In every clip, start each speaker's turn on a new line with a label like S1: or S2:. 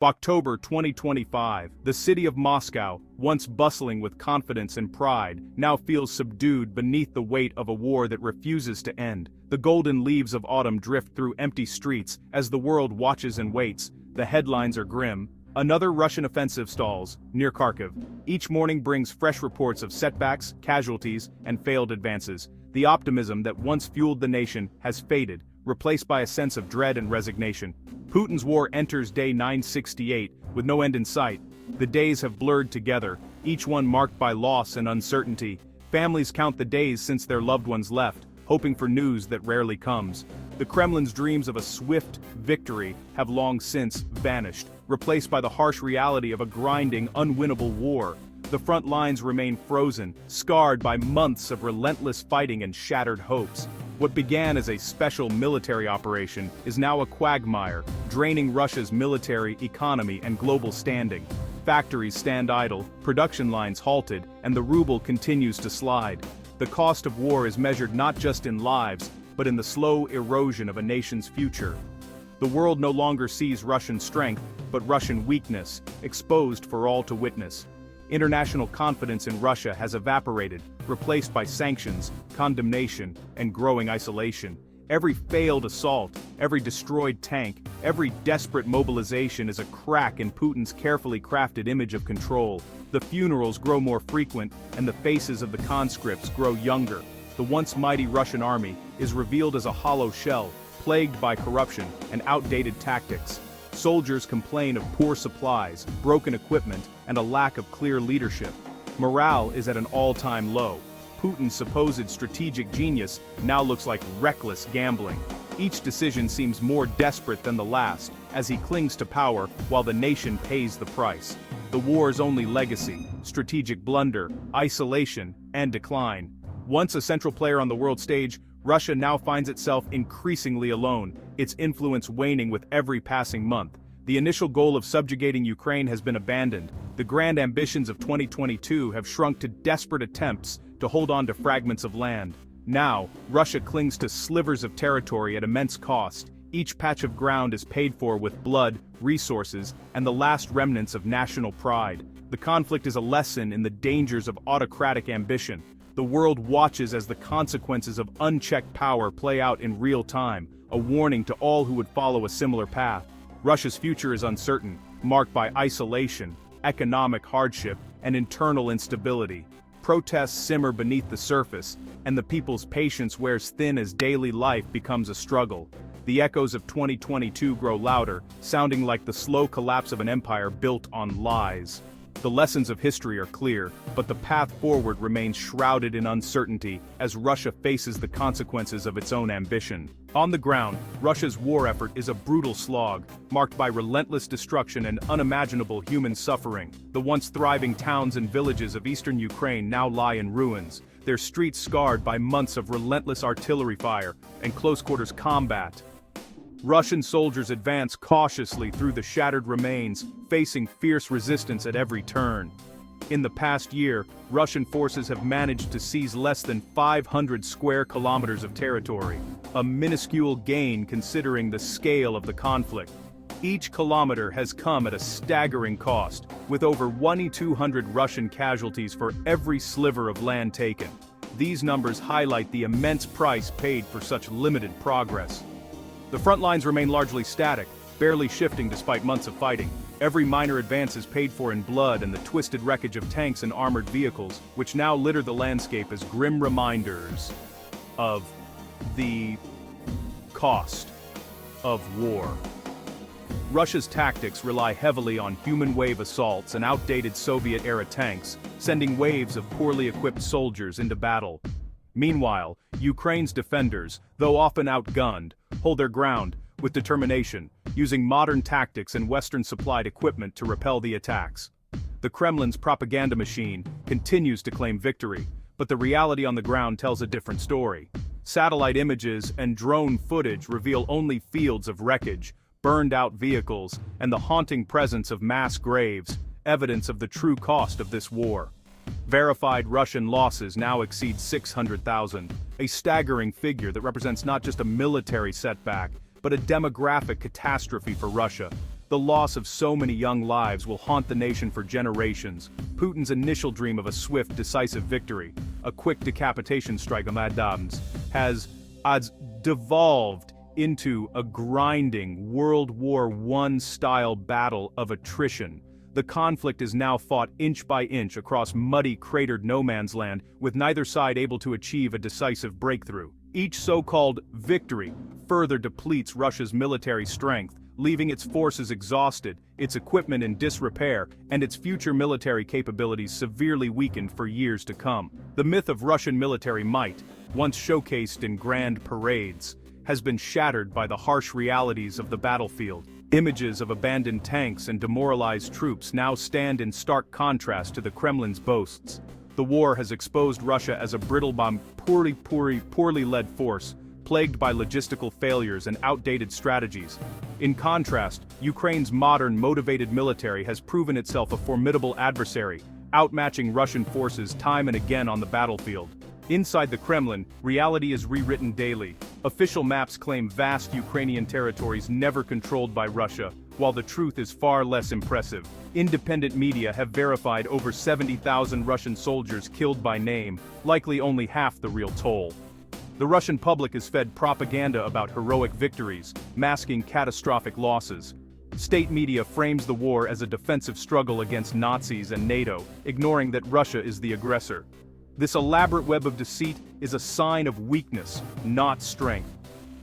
S1: October 2025, the city of Moscow, once bustling with confidence and pride, now feels subdued beneath the weight of a war that refuses to end. The golden leaves of autumn drift through empty streets as the world watches and waits. The headlines are grim. Another Russian offensive stalls, near Kharkiv. Each morning brings fresh reports of setbacks, casualties, and failed advances. The optimism that once fueled the nation has faded, replaced by a sense of dread and resignation. Putin's war enters day 968, with no end in sight. The days have blurred together, each one marked by loss and uncertainty. Families count the days since their loved ones left, hoping for news that rarely comes. The Kremlin's dreams of a swift victory have long since vanished, replaced by the harsh reality of a grinding, unwinnable war. The front lines remain frozen, scarred by months of relentless fighting and shattered hopes. What began as a special military operation is now a quagmire, draining Russia's military, economy, and global standing. Factories stand idle, production lines halted, and the ruble continues to slide. The cost of war is measured not just in lives, but in the slow erosion of a nation's future. The world no longer sees Russian strength, but Russian weakness, exposed for all to witness. International confidence in Russia has evaporated, replaced by sanctions, condemnation, and growing isolation. Every failed assault, every destroyed tank, every desperate mobilization is a crack in Putin's carefully crafted image of control. The funerals grow more frequent, and the faces of the conscripts grow younger. The once mighty Russian army is revealed as a hollow shell, plagued by corruption and outdated tactics. Soldiers complain of poor supplies, broken equipment, and a lack of clear leadership. Morale is at an all-time low. Putin's supposed strategic genius now looks like reckless gambling. Each decision seems more desperate than the last, as he clings to power while the nation pays the price. The war's only legacy: strategic blunder, isolation, and decline. Once a central player on the world stage, Russia now finds itself increasingly alone, its influence waning with every passing month. The initial goal of subjugating Ukraine has been abandoned. The grand ambitions of 2022 have shrunk to desperate attempts to hold on to fragments of land. Now, Russia clings to slivers of territory at immense cost. Each patch of ground is paid for with blood, resources, and the last remnants of national pride. The conflict is a lesson in the dangers of autocratic ambition. The world watches as the consequences of unchecked power play out in real time, a warning to all who would follow a similar path. Russia's future is uncertain, marked by isolation, economic hardship, and internal instability. Protests simmer beneath the surface, and the people's patience wears thin as daily life becomes a struggle. The echoes of 2022 grow louder, sounding like the slow collapse of an empire built on lies. The lessons of history are clear, but the path forward remains shrouded in uncertainty as Russia faces the consequences of its own ambition. On the ground, Russia's war effort is a brutal slog, marked by relentless destruction and unimaginable human suffering. The once thriving towns and villages of eastern Ukraine now lie in ruins, their streets scarred by months of relentless artillery fire and close-quarters combat. Russian soldiers advance cautiously through the shattered remains, facing fierce resistance at every turn. In the past year, Russian forces have managed to seize less than 500 square kilometers of territory, a minuscule gain considering the scale of the conflict. Each kilometer has come at a staggering cost, with over 2,200 Russian casualties for every sliver of land taken. These numbers highlight the immense price paid for such limited progress. The front lines remain largely static, barely shifting despite months of fighting. Every minor advance is paid for in blood and the twisted wreckage of tanks and armored vehicles, which now litter the landscape as grim reminders of the cost of war. Russia's tactics rely heavily on human wave assaults and outdated Soviet-era tanks, sending waves of poorly equipped soldiers into battle. Meanwhile, Ukraine's defenders, though often outgunned, hold their ground with determination, using modern tactics and Western-supplied equipment to repel the attacks. The Kremlin's propaganda machine continues to claim victory, but the reality on the ground tells a different story. Satellite images and drone footage reveal only fields of wreckage, burned-out vehicles, and the haunting presence of mass graves, evidence of the true cost of this war. Verified Russian losses now exceed 600,000, a staggering figure that represents not just a military setback, but a demographic catastrophe for Russia. The loss of so many young lives will haunt the nation for generations. Putin's initial dream of a swift, decisive victory, a quick decapitation strike on Adams, has devolved into a grinding World War I-style battle of attrition. The conflict is now fought inch by inch across muddy, cratered no-man's land, with neither side able to achieve a decisive breakthrough. Each so-called victory further depletes Russia's military strength, leaving its forces exhausted, its equipment in disrepair, and its future military capabilities severely weakened for years to come. The myth of Russian military might, once showcased in grand parades, has been shattered by the harsh realities of the battlefield. Images of abandoned tanks and demoralized troops now stand in stark contrast to the Kremlin's boasts. The war has exposed Russia as a brittle, poorly led force, plagued by logistical failures and outdated strategies. In contrast, Ukraine's modern, motivated military has proven itself a formidable adversary, outmatching Russian forces time and again on the battlefield. Inside the Kremlin, reality is rewritten daily. Official maps claim vast Ukrainian territories never controlled by Russia, while the truth is far less impressive. Independent media have verified over 70,000 Russian soldiers killed by name, likely only half the real toll. The Russian public is fed propaganda about heroic victories, masking catastrophic losses. State media frames the war as a defensive struggle against Nazis and NATO, ignoring that Russia is the aggressor. This elaborate web of deceit is a sign of weakness, not strength.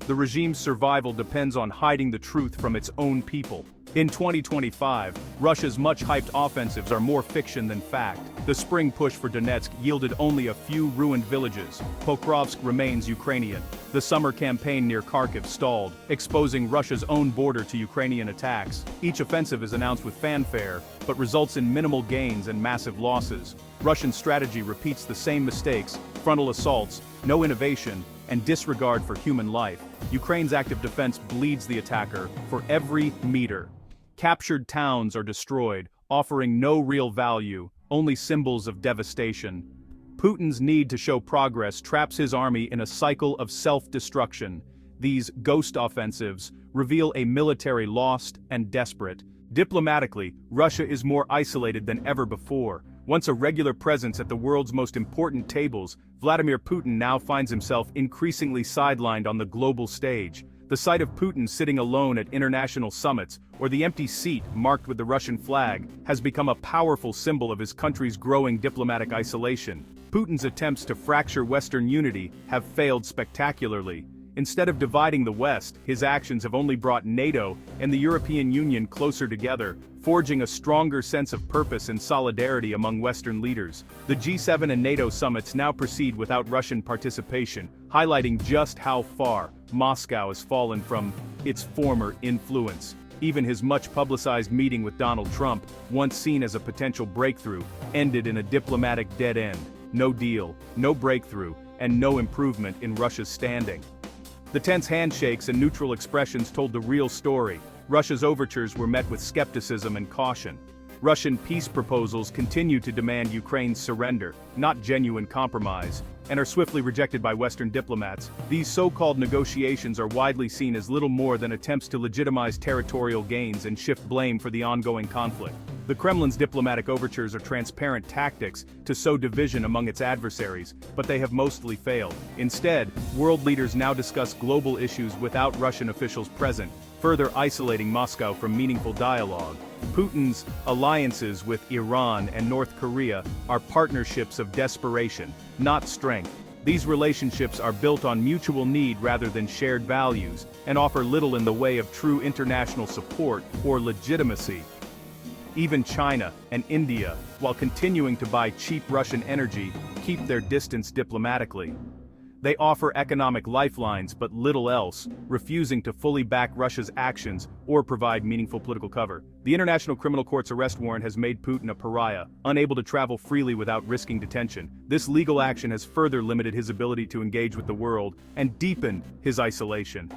S1: The regime's survival depends on hiding the truth from its own people. In 2025, Russia's much-hyped offensives are more fiction than fact. The spring push for Donetsk yielded only a few ruined villages. Pokrovsk remains Ukrainian. The summer campaign near Kharkiv stalled, exposing Russia's own border to Ukrainian attacks. Each offensive is announced with fanfare, but results in minimal gains and massive losses. Russian strategy repeats the same mistakes: frontal assaults, no innovation, and disregard for human life. Ukraine's active defense bleeds the attacker for every meter. Captured towns are destroyed, offering no real value, only symbols of devastation. Putin's need to show progress traps his army in a cycle of self-destruction. These ghost offensives reveal a military lost and desperate. Diplomatically, Russia is more isolated than ever before. Once a regular presence at the world's most important tables, Vladimir Putin now finds himself increasingly sidelined on the global stage. The sight of Putin sitting alone at international summits, or the empty seat marked with the Russian flag, has become a powerful symbol of his country's growing diplomatic isolation. Putin's attempts to fracture Western unity have failed spectacularly. Instead of dividing the West, his actions have only brought NATO and the European Union closer together, forging a stronger sense of purpose and solidarity among Western leaders. The G7 and NATO summits now proceed without Russian participation, highlighting just how far Moscow has fallen from its former influence. Even his much-publicized meeting with Donald Trump, once seen as a potential breakthrough, ended in a diplomatic dead end. No deal, no breakthrough, and no improvement in Russia's standing. The tense handshakes and neutral expressions told the real story. Russia's overtures were met with skepticism and caution. Russian peace proposals continue to demand Ukraine's surrender, not genuine compromise, and are swiftly rejected by Western diplomats. These so-called negotiations are widely seen as little more than attempts to legitimize territorial gains and shift blame for the ongoing conflict. The Kremlin's diplomatic overtures are transparent tactics to sow division among its adversaries, but they have mostly failed. Instead, world leaders now discuss global issues without Russian officials present, further isolating Moscow from meaningful dialogue. Putin's alliances with Iran and North Korea are partnerships of desperation, not strength. These relationships are built on mutual need rather than shared values, and offer little in the way of true international support or legitimacy. Even China and India, while continuing to buy cheap Russian energy, keep their distance diplomatically. They offer economic lifelines but little else, refusing to fully back Russia's actions or provide meaningful political cover. The International Criminal Court's arrest warrant has made Putin a pariah, unable to travel freely without risking detention. This legal action has further limited his ability to engage with the world and deepened his isolation.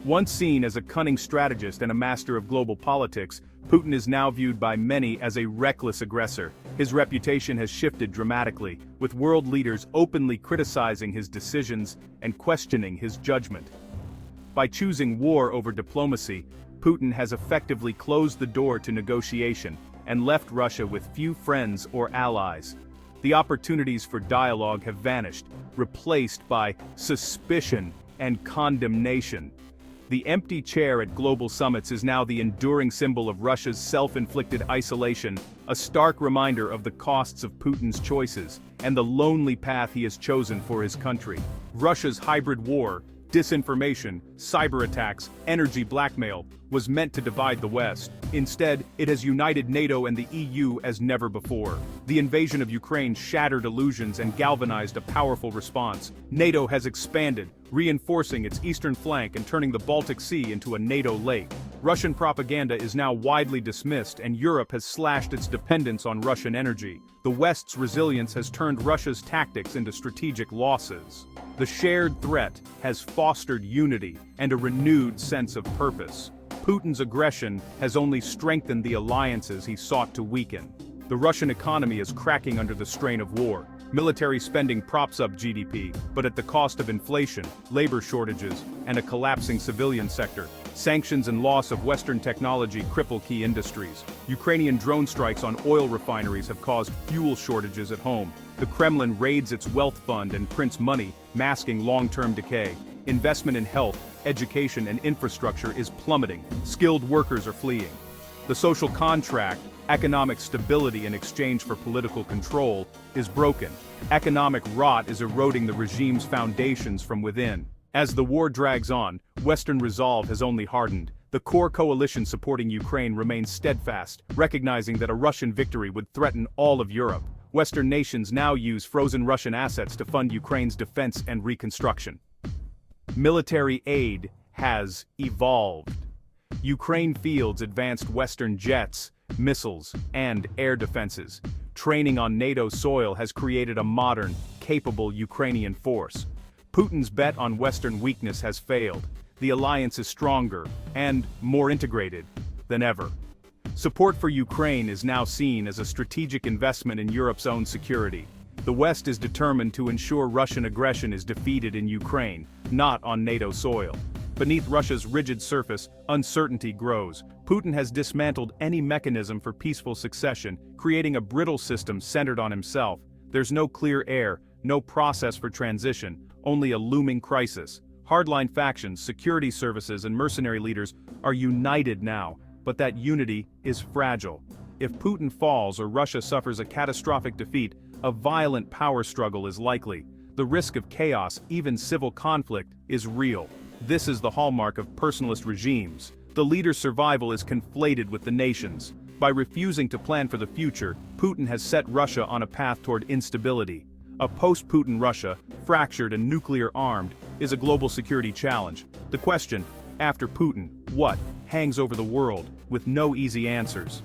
S1: Once seen as a cunning strategist and a master of global politics, Putin is now viewed by many as a reckless aggressor. His reputation has shifted dramatically, with world leaders openly criticizing his decisions and questioning his judgment. By choosing war over diplomacy, Putin has effectively closed the door to negotiation and left Russia with few friends or allies. The opportunities for dialogue have vanished, replaced by suspicion and condemnation. The empty chair at global summits is now the enduring symbol of Russia's self-inflicted isolation, a stark reminder of the costs of Putin's choices and the lonely path he has chosen for his country. Russia's hybrid war, disinformation, cyber attacks, energy blackmail, was meant to divide the West. Instead, it has united NATO and the EU as never before. The invasion of Ukraine shattered illusions and galvanized a powerful response. NATO has expanded, reinforcing its eastern flank and turning the Baltic Sea into a NATO lake. Russian propaganda is now widely dismissed, and Europe has slashed its dependence on Russian energy. The West's resilience has turned Russia's tactics into strategic losses. The shared threat has fostered unity and a renewed sense of purpose. Putin's aggression has only strengthened the alliances he sought to weaken. The Russian economy is cracking under the strain of war. Military spending props up GDP, but at the cost of inflation, labor shortages, and a collapsing civilian sector. Sanctions and loss of Western technology cripple key industries. Ukrainian drone strikes on oil refineries have caused fuel shortages at home. The Kremlin raids its wealth fund and prints money, masking long-term decay. Investment in health, education, and infrastructure is plummeting. Skilled workers are fleeing. The social contract, economic stability in exchange for political control, is broken. Economic rot is eroding the regime's foundations from within. As the war drags on, Western resolve has only hardened. The core coalition supporting Ukraine remains steadfast, recognizing that a Russian victory would threaten all of Europe. Western nations now use frozen Russian assets to fund Ukraine's defense and reconstruction. Military aid has evolved. Ukraine fields advanced Western jets, missiles, and air defenses. Training on NATO soil has created a modern, capable Ukrainian force. Putin's bet on Western weakness has failed. The alliance is stronger and more integrated than ever. Support for Ukraine is now seen as a strategic investment in Europe's own security. The West is determined to ensure Russian aggression is defeated in Ukraine, not on NATO soil. Beneath Russia's rigid surface, uncertainty grows. Putin has dismantled any mechanism for peaceful succession, creating a brittle system centered on himself. There's no clear heir, no process for transition, only a looming crisis. Hardline factions, security services, and mercenary leaders are united now, but that unity is fragile. If Putin falls or Russia suffers a catastrophic defeat, a violent power struggle is likely. The risk of chaos, even civil conflict, is real. This is the hallmark of personalist regimes. The leader's survival is conflated with the nation's. By refusing to plan for the future, Putin has set Russia on a path toward instability. A post-Putin Russia, fractured and nuclear-armed, is a global security challenge. The question, after Putin, what, hangs over the world, with no easy answers.